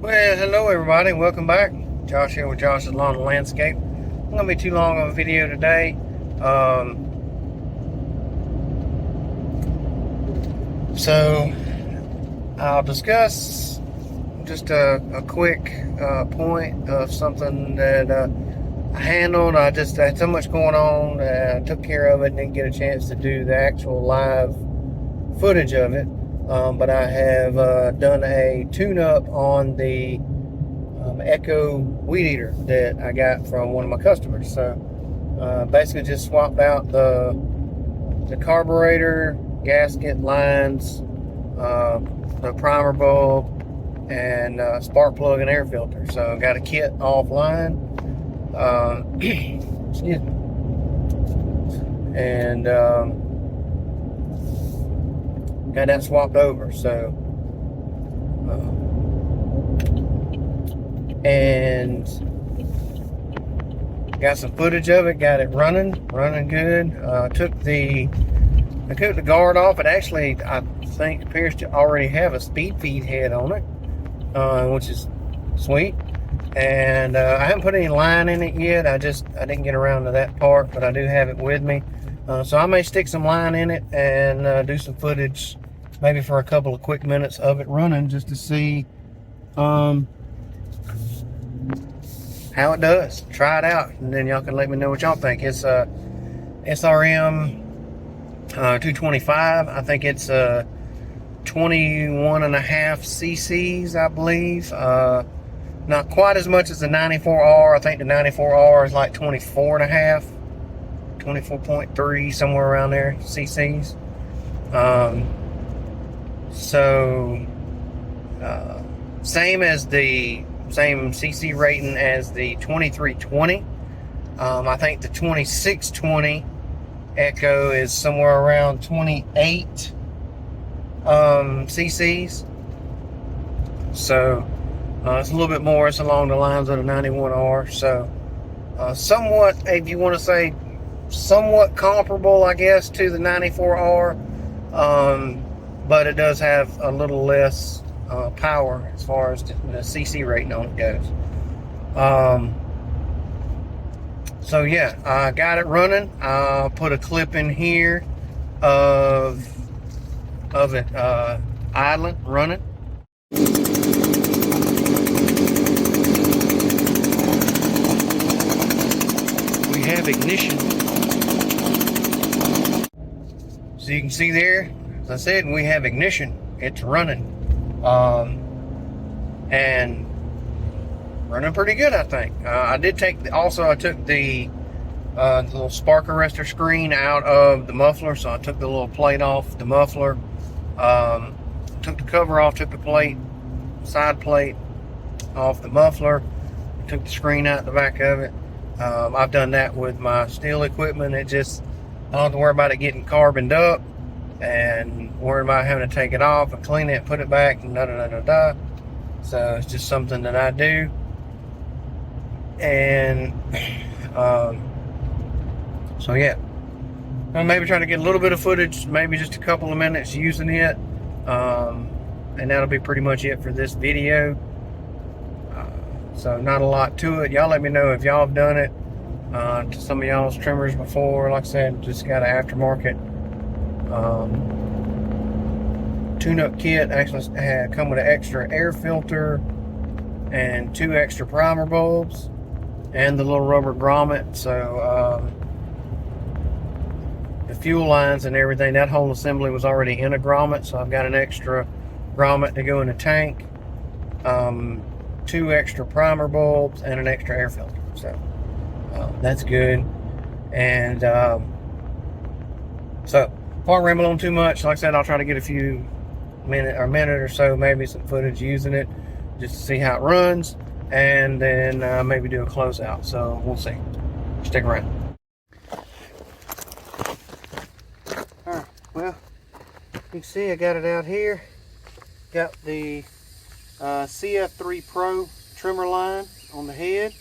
Well, hello everybody, welcome back. Josh here with Josh's Lawn and Landscape. It's not gonna be too long of a video today. So I'll discuss just a quick point of something that I handled. I just had so much going on. I took care of it and didn't get a chance to do the actual live footage of it. But I have done a tune-up on the Echo weed eater that I got from one of my customers. So basically just swapped out the carburetor, gasket lines, the primer bulb, and spark plug and air filter. So got a kit offline. Excuse me. And got that swapped over. So and got some footage of it. Got it running good. Took the guard off. It actually, I think, appears to already have a speed feed head on it, which is sweet. And I haven't put any line in it yet. I didn't get around to that part, but I do have it with me. So I may stick some line in it and do some footage, maybe for a couple of quick minutes of it running, just to see how it does. Try it out, and then y'all can let me know what y'all think. It's SRM 225. I think it's 21 and a half cc's, I believe. Not quite as much as the 94R. I think the 94R is like 24 and a half, 24.3, somewhere around there, cc's. Same cc rating as the 2320. I think the 2620 Echo is somewhere around 28 cc's. So it's a little bit more. It's along the lines of the 91R. So somewhat, if you want to say, somewhat comparable, I guess, to the 94R. But it does have a little less power as far as the cc rating on it goes. So yeah, I got it running. I'll put a clip in here of it idling, running. We have ignition. So you can see there, as I said, we have ignition. It's running. And running pretty good, I think. I took the little spark arrestor screen out of the muffler, so I took the little plate off the muffler, took the cover off, took the side plate off the muffler, took the screen out the back of it. I've done that with my steel equipment. I don't have to worry about it getting carboned up and worry about having to take it off and clean it, put it back, and da. So it's just something that I do. And so yeah, I'll maybe try to get a little bit of footage, maybe just a couple of minutes using it, and that'll be pretty much it for this video. So not a lot to it. Y'all let me know if y'all have done it to some of y'all's trimmers before. Like I said, just got an aftermarket tune-up kit. Actually come with an extra air filter and 2 extra primer bulbs and the little rubber grommet. So the fuel lines and everything, that whole assembly was already in a grommet, so I've got an extra grommet to go in the tank, 2 extra primer bulbs, and an extra air filter. So that's good. And so before I ramble on too much, like I said, I'll try to get a minute or so, maybe some footage using it, just to see how it runs, and then maybe do a closeout. So we'll see. Stick around. Alright, well, you can see I got it out here. Got the CF3 Pro trimmer line on the head.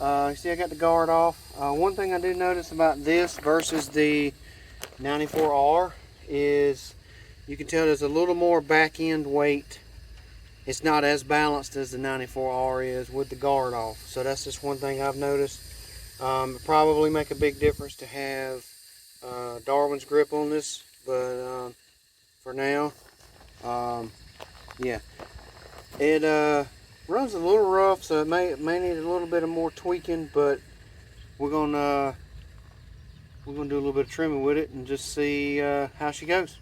You see I got the guard off. One thing I do notice about this versus the 94R is you can tell there's a little more back end weight it's not as balanced as the 94R is with the guard off. So that's just one thing I've noticed. It'd probably make a big difference to have Darwin's grip on this, but for now, yeah, it runs a little rough, so it may need a little bit of more tweaking, but we're gonna do a little bit of trimming with it and just see how she goes.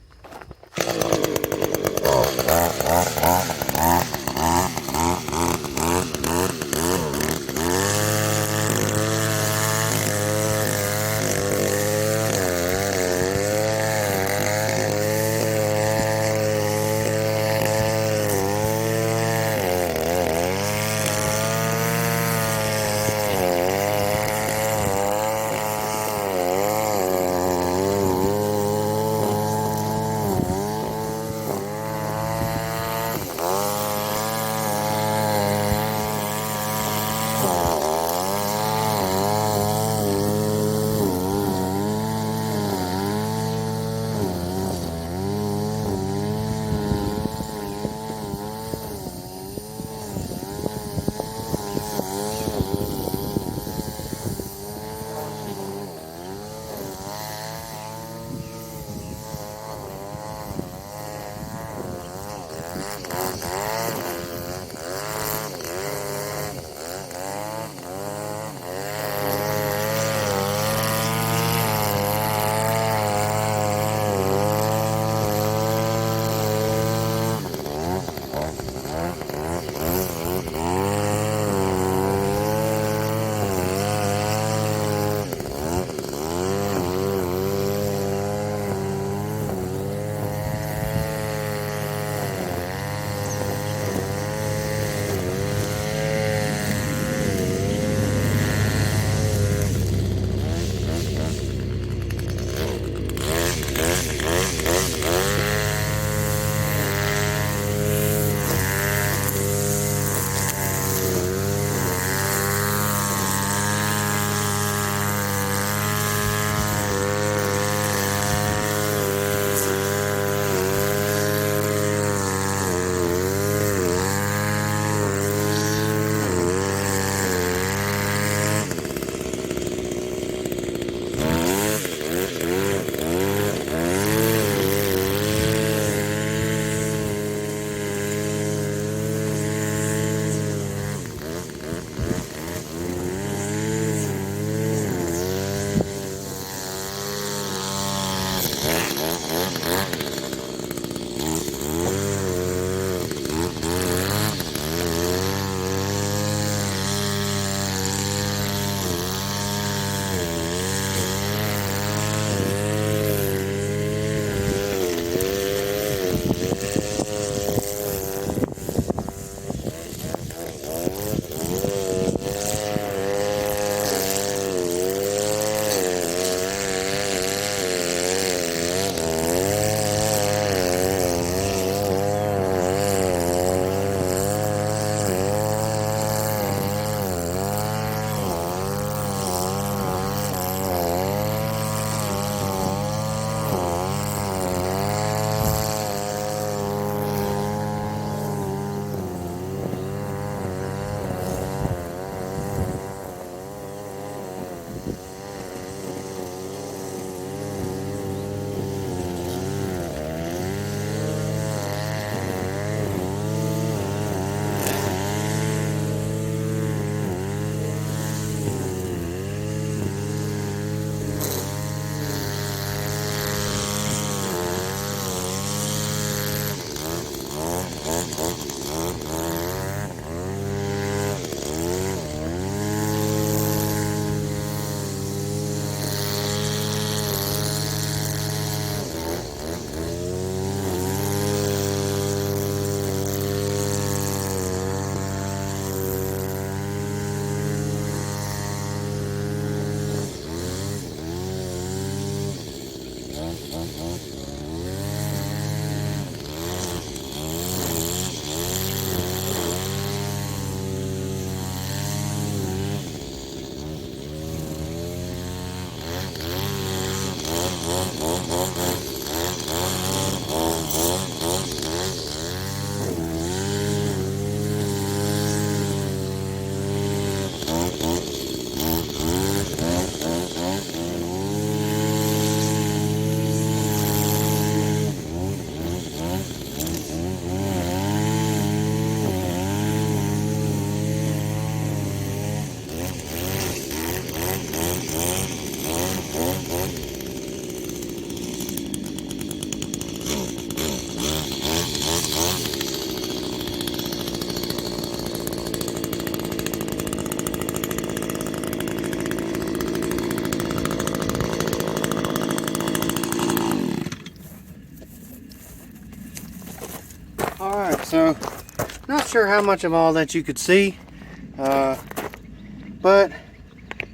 not sure how much of all that you could see, but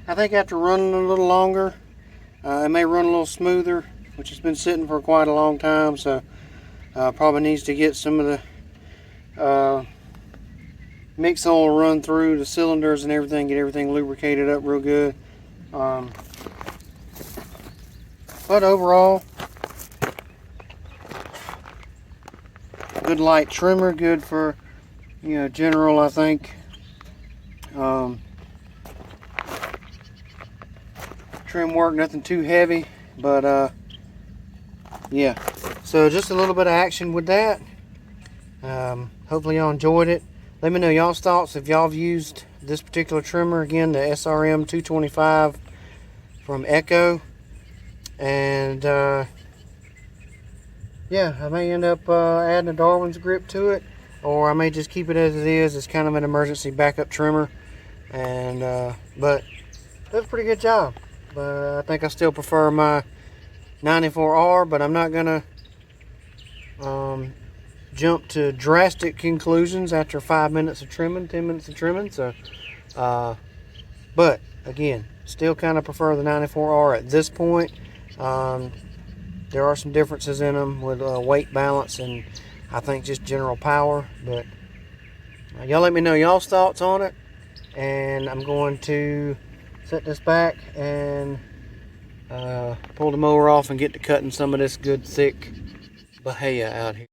I think after running a little longer, it may run a little smoother, which has been sitting for quite a long time, so probably needs to get some of the mix oil run through the cylinders and everything, get everything lubricated up real good. But overall, good light trimmer, good for, you know, general, I think. Trim work, nothing too heavy, but yeah. So just a little bit of action with that. Hopefully y'all enjoyed it. Let me know y'all's thoughts if y'all have used this particular trimmer. Again, the SRM 225 from Echo. And yeah, I may end up adding a Darwin's grip to it, or I may just keep it as it is. It's kind of an emergency backup trimmer, and but does a pretty good job. But I think I still prefer my 94R, but I'm not gonna jump to drastic conclusions after 5 minutes of trimming, 10 minutes of trimming. So but again, still kind of prefer the 94R at this point. There are some differences in them with weight balance and I think just general power, but y'all let me know y'all's thoughts on it. And I'm going to set this back and pull the mower off and get to cutting some of this good thick bahia out here.